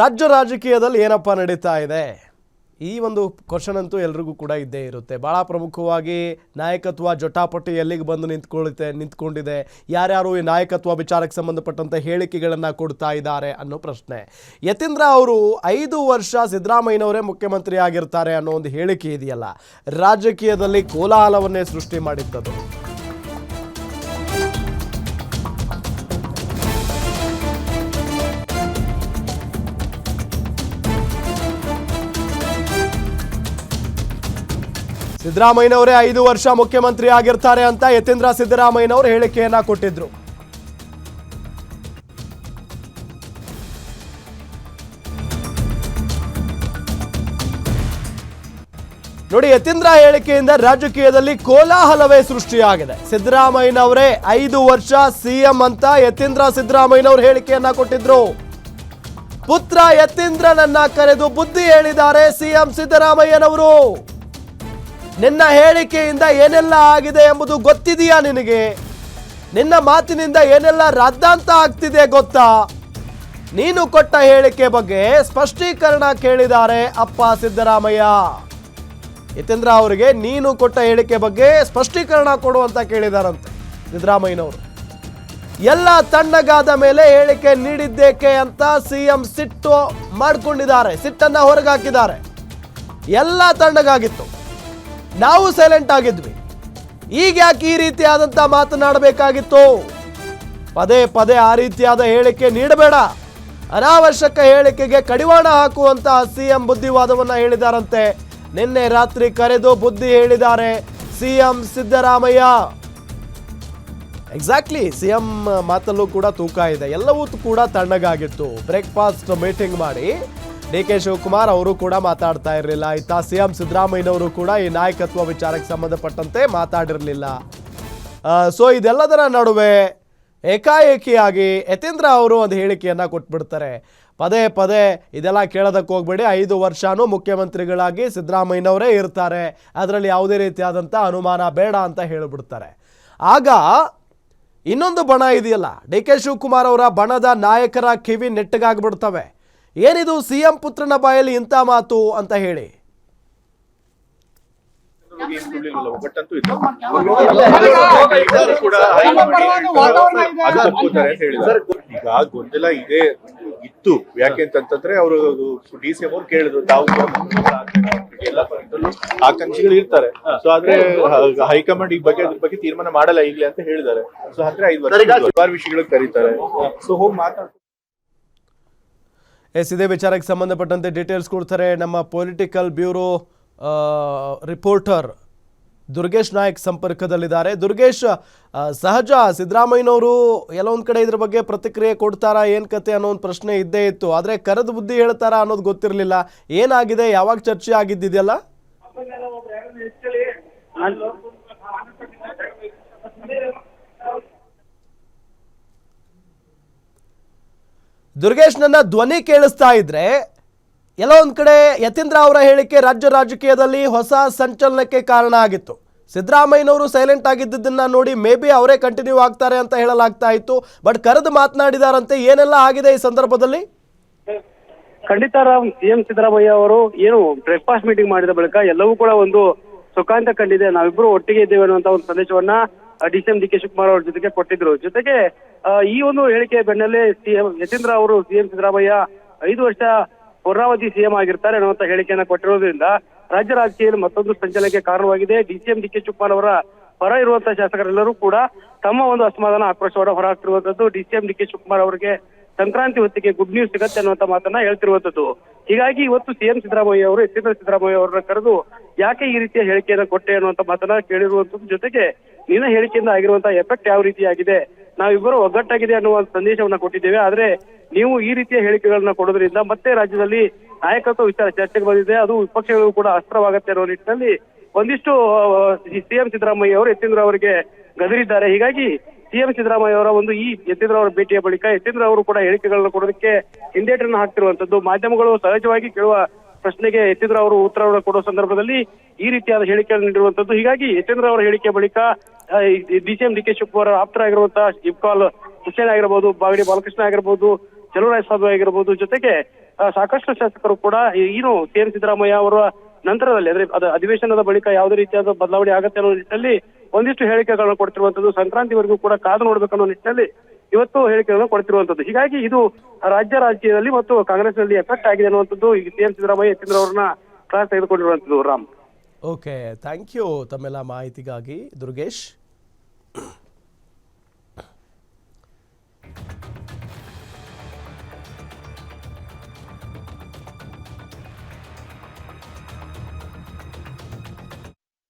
ರಾಜ್ಯ ರಾಜಕೀಯದಲ್ಲಿ ಏನಪ್ಪ ನಡೀತಾ ಇದೆ ಈ ಒಂದು ಕ್ವೆಶ್ಚನ್ ಅಂತೂ ಎಲ್ಲರಿಗೂ ಕೂಡ ಇದ್ದೇ ಇರುತ್ತೆ. ಭಾಳ ಪ್ರಮುಖವಾಗಿ ನಾಯಕತ್ವ ಜಟಾಪಟಿ ಎಲ್ಲಿಗೆ ಬಂದು ನಿಂತ್ಕೊಂಡಿದೆ, ಯಾರ್ಯಾರು ಈ ನಾಯಕತ್ವ ವಿಚಾರಕ್ಕೆ ಸಂಬಂಧಪಟ್ಟಂತೆ ಹೇಳಿಕೆಗಳನ್ನು ಕೊಡ್ತಾ ಇದ್ದಾರೆ ಅನ್ನೋ ಪ್ರಶ್ನೆ. ಯತೀಂದ್ರ ಅವರು 5 ವರ್ಷ ಸಿದ್ದರಾಮಯ್ಯನವರೇ ಮುಖ್ಯಮಂತ್ರಿ ಆಗಿರ್ತಾರೆ ಅನ್ನೋ ಒಂದು ಹೇಳಿಕೆ ಇದೆಯಲ್ಲ, ರಾಜಕೀಯದಲ್ಲಿ ಕೋಲಾಹಲವನ್ನೇ ಸೃಷ್ಟಿ ಮಾಡಿದ್ದದು. ಸಿದ್ದರಾಮಯ್ಯನವರೇ 5 ವರ್ಷ ಮುಖ್ಯಮಂತ್ರಿ ಆಗಿರ್ತಾರೆ ಅಂತ ಯತೀಂದ್ರ ಸಿದ್ದರಾಮಯ್ಯನವರು ಹೇಳಿಕೆಯನ್ನ ಕೊಟ್ಟಿದ್ರು. ನೋಡಿ, ಯತೀಂದ್ರ ಹೇಳಿಕೆಯಿಂದ ರಾಜಕೀಯದಲ್ಲಿ ಕೋಲಾಹಲವೇ ಸೃಷ್ಟಿಯಾಗಿದೆ. ಸಿದ್ದರಾಮಯ್ಯನವರೇ 5 ವರ್ಷ ಸಿಎಂ ಅಂತ ಯತೀಂದ್ರ ಸಿದ್ದರಾಮಯ್ಯನವರು ಹೇಳಿಕೆಯನ್ನ ಕೊಟ್ಟಿದ್ರು. ಪುತ್ರ ಯತೀಂದ್ರನನ್ನ ಕರೆದು ಬುದ್ಧಿ ಹೇಳಿದ್ದಾರೆ ಸಿಎಂ ಸಿದ್ದರಾಮಯ್ಯನವರು. ನಿನ್ನ ಹೇಳಿಕೆಯಿಂದ ಏನೆಲ್ಲ ಆಗಿದೆ ಎಂಬುದು ಗೊತ್ತಿದೆಯಾ ನಿನಗೆ? ನಿನ್ನ ಮಾತಿನಿಂದ ಏನೆಲ್ಲ ರಾದ್ದಾಂತ ಆಗ್ತಿದೆ ಗೊತ್ತಾ? ನೀನು ಕೊಟ್ಟ ಹೇಳಿಕೆ ಬಗ್ಗೆ ಸ್ಪಷ್ಟೀಕರಣ ಕೇಳಿದ್ದಾರೆ ಅಪ್ಪ ಸಿದ್ದರಾಮಯ್ಯ. ಯತೀಂದ್ರ ಅವರಿಗೆ ನೀನು ಕೊಟ್ಟ ಹೇಳಿಕೆ ಬಗ್ಗೆ ಸ್ಪಷ್ಟೀಕರಣ ಕೊಡು ಅಂತ ಕೇಳಿದಾರಂತೆ ಸಿದ್ದರಾಮಯ್ಯನವರು. ಎಲ್ಲ ತಣ್ಣಗಾದ ಮೇಲೆ ಹೇಳಿಕೆ ನೀಡಿದ್ದೇಕೆ ಅಂತ ಸಿಎಂ ಸಿಟ್ಟು ಮಾಡಿಕೊಂಡಿದ್ದಾರೆ, ಸಿಟ್ಟನ್ನ ಹೊರಗಾಕಿದ್ದಾರೆ. ಎಲ್ಲ ತಣ್ಣಗಾಗಿತ್ತು, ನಾವು ಸೈಲೆಂಟ್ ಆಗಿದ್ವಿ, ಈಗ ಯಾಕೆ ಈ ರೀತಿಯಾದಂಥ ಮಾತನಾಡಬೇಕಾಗಿತ್ತು? ಪದೇ ಪದೇ ಆ ರೀತಿಯಾದ ಹೇಳಿಕೆ ನೀಡಬೇಡ, ಅನಾವಶ್ಯಕ ಹೇಳಿಕೆಗೆ ಕಡಿವಾಣ ಹಾಕುವಂತ ಸಿಎಂ ಬುದ್ಧಿವಾದವನ್ನ ಹೇಳಿದಾರಂತೆ. ನಿನ್ನೆ ರಾತ್ರಿ ಕರೆದು ಬುದ್ಧಿ ಹೇಳಿದ್ದಾರೆ ಸಿಎಂ ಸಿದ್ದರಾಮಯ್ಯ. ಎಕ್ಸಾಕ್ಟ್ಲಿ, ಸಿಎಂ ಮಾತಲ್ಲೂ ಕೂಡ ತೂಕ ಇದೆ. ಎಲ್ಲವೂ ಕೂಡ ತಣ್ಣಗಾಗಿತ್ತು. ಬ್ರೇಕ್ಫಾಸ್ಟ್ ಮೀಟಿಂಗ್ ಮಾಡಿ ಡಿ ಕೆ ಶಿವಕುಮಾರ್ ಅವರು ಕೂಡ ಮಾತಾಡ್ತಾ ಇರಲಿಲ್ಲ. ಇತ್ತ ಸಿಎಂ ಸಿದ್ದರಾಮಯ್ಯನವರು ಕೂಡ ಈ ನಾಯಕತ್ವ ವಿಚಾರಕ್ಕೆ ಸಂಬಂಧಪಟ್ಟಂತೆ ಮಾತಾಡಿರಲಿಲ್ಲ. ಸೊ ಇದೆಲ್ಲದರ ನಡುವೆ ಏಕಾಏಕಿಯಾಗಿ ಯತೀಂದ್ರ ಅವರು ಒಂದು ಹೇಳಿಕೆಯನ್ನು ಕೊಟ್ಬಿಡ್ತಾರೆ. ಪದೇ ಪದೇ ಇದೆಲ್ಲ ಕೇಳೋದಕ್ಕೆ ಹೋಗ್ಬೇಡಿ, 5 ವರ್ಷನೂ ಮುಖ್ಯಮಂತ್ರಿಗಳಾಗಿ ಸಿದ್ದರಾಮಯ್ಯನವರೇ ಇರ್ತಾರೆ, ಅದರಲ್ಲಿ ಯಾವುದೇ ರೀತಿಯಾದಂಥ ಅನುಮಾನ ಬೇಡ ಅಂತ ಹೇಳಿಬಿಡ್ತಾರೆ. ಆಗ ಇನ್ನೊಂದು ಬಣ ಇದೆಯಲ್ಲ, ಡಿ ಕೆ ಶಿವಕುಮಾರ್ ಅವರ ಬಣದ ನಾಯಕರ ಕಿವಿ ನೆಟ್ಟಗಾಗ್ಬಿಡ್ತವೆ. ಏನಿದು ಸಿಎಂ ಪುತ್ರನ ಬಾಯಲ್ಲಿ ಇಂಥ ಮಾತು ಅಂತ ಹೇಳಿ. ಈಗ ಗೊಂದಲ ಇದೆ ಇತ್ತು. ಯಾಕೆಂತಂದ್ರೆ ಅವರು ಡಿ.ಸಿ.ಎಂ ಅವ್ರು ಕೇಳಿದ್ರು, ತಾವು ಎಲ್ಲ ಆಕಾಂಕ್ಷಿಗಳು ಇರ್ತಾರೆ. ಸೊ ಆದ್ರೆ ಹೈಕಮಾಂಡ್ ಈ ಬಗ್ಗೆ ಅದ್ರ ಬಗ್ಗೆ ತೀರ್ಮಾನ ಮಾಡಲ್ಲ ಈಗಲೇ ಅಂತ ಹೇಳಿದ್ದಾರೆ. ಸೊ ಆದ್ರೆ 5 ವರ್ಷ ವಿಷಯಗಳು ಕರೀತಾರೆ. ಸೊ ಹೋಗಿ ಮಾತಾಡ್ತಾರೆ. ಇದೇ ವಿಚಾರಕ್ಕೆ ಸಂಬಂಧಪಟ್ಟಂತೆ ಡೀಟೇಲ್ಸ್ ಕೊಡ್ತಾರೆ ನಮ್ಮ political bureau reporter Durgesh Nayak ಸಂಪರ್ಕದಲ್ಲಿದ್ದಾರೆ. ದುರ್ಗೇಶ್, ಸಹಜ ಸಿದ್ದರಾಮಯ್ಯನವರು ಎಲ್ಲೊಂದು ಕಡೆ ಇದ್ರ ಬಗ್ಗೆ ಪ್ರತಿಕ್ರಿಯೆ ಕೊಡ್ತಾರಾ, ಏನು ಕತೆ ಅನ್ನೋ ಒಂದು ಪ್ರಶ್ನೆ ಇದ್ದೇ ಇತ್ತು. ಆದರೆ ಕರೆದು ಬುದ್ಧಿ ಹೇಳ್ತಾರಾ ಅನ್ನೋದು ಗೊತ್ತಿರಲಿಲ್ಲ. ಏನಾಗಿದೆ, ಯಾವಾಗ ಚರ್ಚೆ ಆಗಿದ್ದಿದೆಯಲ್ಲ? ದುರ್ಗೇಶ್, ನನ್ನ ಧ್ವನಿ ಕೇಳಿಸ್ತಾ ಇದ್ರೆ ಎಲ್ಲ ಒಂದು ಕಡೆ ಯತೀಂದ್ರ ಅವರ ಹೇಳಿಕೆ ರಾಜ್ಯ ರಾಜಕೀಯದಲ್ಲಿ ಹೊಸ ಸಂಚಲನಕ್ಕೆ ಕಾರಣ ಆಗಿತ್ತು. ಸಿದ್ದರಾಮಯ್ಯನವರು ಸೈಲೆಂಟ್ ಆಗಿದ್ದನ್ನ ನೋಡಿ ಮೇ ಬಿ ಅವರೇ ಕಂಟಿನ್ಯೂ ಆಗ್ತಾರೆ ಅಂತ ಹೇಳಲಾಗ್ತಾ ಇತ್ತು. ಬಟ್ ಕರೆದು ಮಾತನಾಡಿದಾರಂತೆ. ಏನೆಲ್ಲ ಆಗಿದೆ ಈ ಸಂದರ್ಭದಲ್ಲಿ? ಖಂಡಿತ ರಾಮ್, ಸಿಎಂ ಸಿದ್ದರಾಮಯ್ಯ ಅವರು ಏನು ಬ್ರೇಕ್ಫಾಸ್ಟ್ ಮೀಟಿಂಗ್ ಮಾಡಿದ ಬಳಿಕ ಎಲ್ಲವೂ ಕೂಡ ಒಂದು ಸುಖಾಂತ ಕಂಡಿದೆ, ನಾವಿಬ್ರು ಒಟ್ಟಿಗೆ ಇದ್ದೇವೆ ಅನ್ನುವಂತ ಒಂದು ಸಂದೇಶವನ್ನ ಡಿ.ಸಿ.ಎಂ ಡಿ ಕೆ ಶಿವಕುಮಾರ್ ಅವ್ರ ಜೊತೆಗೆ ಕೊಟ್ಟಿದ್ರು. ಜೊತೆಗೆ ಈ ಒಂದು ಹೇಳಿಕೆ ಬೆನ್ನಲ್ಲೇ ಸಿಎಂ ಯತೀಂದ್ರ ಅವರು ಸಿಎಂ ಸಿದ್ದರಾಮಯ್ಯ 5 ವರ್ಷ ಪೂರ್ಣಾವಧಿ ಸಿಎಂ ಆಗಿರ್ತಾರೆ ಅನ್ನುವಂತ ಹೇಳಿಕೆಯನ್ನ ಕೊಟ್ಟಿರೋದ್ರಿಂದ ರಾಜ್ಯ ರಾಜಕೀಯದಲ್ಲಿ ಮತ್ತೊಂದು ಸಂಚಲನಕ್ಕೆ ಕಾರಣವಾಗಿದೆ. ಡಿ.ಸಿ.ಎಂ ಡಿ ಕೆ ಶಿವಕುಮಾರ್ ಅವರ ಪರ ಇರುವಂತಹ ಶಾಸಕರೆಲ್ಲರೂ ಕೂಡ ತಮ್ಮ ಒಂದು ಅಸಮಾಧಾನ ಆಕ್ರೋಶವನ್ನು ಹೊರಹಾಕ್ತಿರುವಂತದ್ದು. ಡಿ.ಸಿ.ಎಂ ಡಿ ಕೆ ಶಿವಕುಮಾರ್ ಅವರಿಗೆ ಸಂಕ್ರಾಂತಿ ಹೊತ್ತಿಗೆ ಗುಡ್ ನ್ಯೂಸ್ ಸಿಗತ್ತೆ ಅನ್ನುವಂತ ಮಾತನ್ನ ಹೇಳ್ತಿರುವಂತದ್ದು. ಹೀಗಾಗಿ ಇವತ್ತು ಸಿಎಂ ಸಿದ್ದರಾಮಯ್ಯ ಅವರು ಯತೀಂದ್ರ ಸಿದ್ದರಾಮಯ್ಯ ಅವರನ್ನ ಕರೆದು ಯಾಕೆ ಈ ರೀತಿಯ ಹೇಳಿಕೆಯನ್ನ ಕೊಟ್ಟೆ ಅನ್ನುವಂತ ಮಾತನ್ನ ಕೇಳಿರುವಂತದ್ದು. ಜೊತೆಗೆ ನಿನ್ನ ಹೇಳಿಕೆಯಿಂದ ಆಗಿರುವಂತಹ ಎಫೆಕ್ಟ್ ಯಾವ ರೀತಿಯಾಗಿದೆ, ನಾವಿಬ್ಬರು ಒಗ್ಗಟ್ಟಾಗಿದೆ ಅನ್ನುವ ಸಂದೇಶವನ್ನ ಕೊಟ್ಟಿದ್ದೇವೆ. ಆದ್ರೆ ನೀವು ಈ ರೀತಿಯ ಹೇಳಿಕೆಗಳನ್ನ ಕೊಡೋದ್ರಿಂದ ಮತ್ತೆ ರಾಜ್ಯದಲ್ಲಿ ನಾಯಕತ್ವ ವಿಚಾರ ಚರ್ಚೆಗೆ ಬಂದಿದೆ, ಅದು ವಿಪಕ್ಷಗಳು ಕೂಡ ಅಸ್ತ್ರವಾಗತ್ತೆ ಅನ್ನೋ ನಿಟ್ಟಿನಲ್ಲಿ ಒಂದಿಷ್ಟು ಸಿಎಂ ಸಿದ್ದರಾಮಯ್ಯ ಅವರು ಯತೀಂದ್ರ ಅವರಿಗೆ ಗದರಿದ್ದಾರೆ. ಹೀಗಾಗಿ ಸಿಎಂ ಸಿದ್ದರಾಮಯ್ಯ ಅವರ ಒಂದು ಈ ಯತೀಂದ್ರ ಅವರ ಭೇಟಿಯ ಬಳಿಕ ಯತೀಂದ್ರ ಅವರು ಕೂಡ ಹೇಳಿಕೆಗಳನ್ನ ಕೊಡೋದಕ್ಕೆ ಹಿಂದೇಟನ್ನು ಹಾಕ್ತಿರುವಂತದ್ದು. ಮಾಧ್ಯಮಗಳು ಸಹಜವಾಗಿ ಕೇಳುವ ಪ್ರಶ್ನೆಗೆ ಯತೀಂದ್ರ ಅವರು ಉತ್ತರವನ್ನು ಕೊಡುವ ಸಂದರ್ಭದಲ್ಲಿ ಈ ರೀತಿಯಾದ ಹೇಳಿಕೆಯನ್ನು ನೀಡಿರುವಂತದ್ದು. ಹೀಗಾಗಿ ಯತೀಂದ್ರ ಅವರ ಹೇಳಿಕೆ ಬಳಿಕ ಡಿ.ಸಿ.ಎಂ ಡಿ ಕೆ ಶಿವಕುಮಾರ್ ಆಪ್ತರಾಗಿರುವಂತಹ ಇಬ್ಕಾಲ್ ಹುಸೇನ್ ಆಗಿರಬಹುದು, ಬಾಗಡಿ ಬಾಲಕೃಷ್ಣ ಆಗಿರಬಹುದು, ಚಲುವರಾಯ ಸ್ವಾಮಿ ಆಗಿರಬಹುದು, ಜೊತೆಗೆ ಸಾಕಷ್ಟು ಶಾಸಕರು ಕೂಡ ಏನು ಸಿಎಂ ಸಿದ್ದರಾಮಯ್ಯ ಅವರ ನಂತರದಲ್ಲಿ ಅಂದ್ರೆ ಅಧಿವೇಶನದ ಬಳಿಕ ಯಾವುದೇ ರೀತಿಯಾದ ಬದಲಾವಣೆ ಆಗತ್ತೆ ಅನ್ನೋ ನಿಟ್ಟಿನಲ್ಲಿ ಒಂದಿಷ್ಟು ಹೇಳಿಕೆಗಳನ್ನು ಕೊಡ್ತಿರುವಂತದ್ದು, ಸಂಕ್ರಾಂತಿವರೆಗೂ ಕೂಡ ಕಾದು ನೋಡ್ಬೇಕನ್ನೋ ನಿಟ್ಟಿನಲ್ಲಿ ಇವತ್ತು ಹೇಳಿಕೆಗಳನ್ನು ಕೊಡ್ತಿರುವಂತದ್ದು. ಹೀಗಾಗಿ ಇದು ರಾಜ್ಯ ರಾಜಕೀಯದಲ್ಲಿ ಮತ್ತು ಕಾಂಗ್ರೆಸ್ನಲ್ಲಿ ಎಫೆಕ್ಟ್ ಆಗಿದೆ ಅನ್ನುವಂಥದ್ದು ಈಗ ಸಿಎಂ ಸಿದ್ದರಾಮಯ್ಯ ಯತೀಂದ್ರ ಅವರನ್ನ ಕ್ಲಾಸ್ ತೆಗೆದುಕೊಂಡಿರುವಂತದ್ದು. ರಾಮ್, ಓಕೆ, ಥ್ಯಾಂಕ್ ಯು ತಮ್ಮೆಲ್ಲ ಮಾಹಿತಿಗಾಗಿ ದುರ್ಗೇಶ್.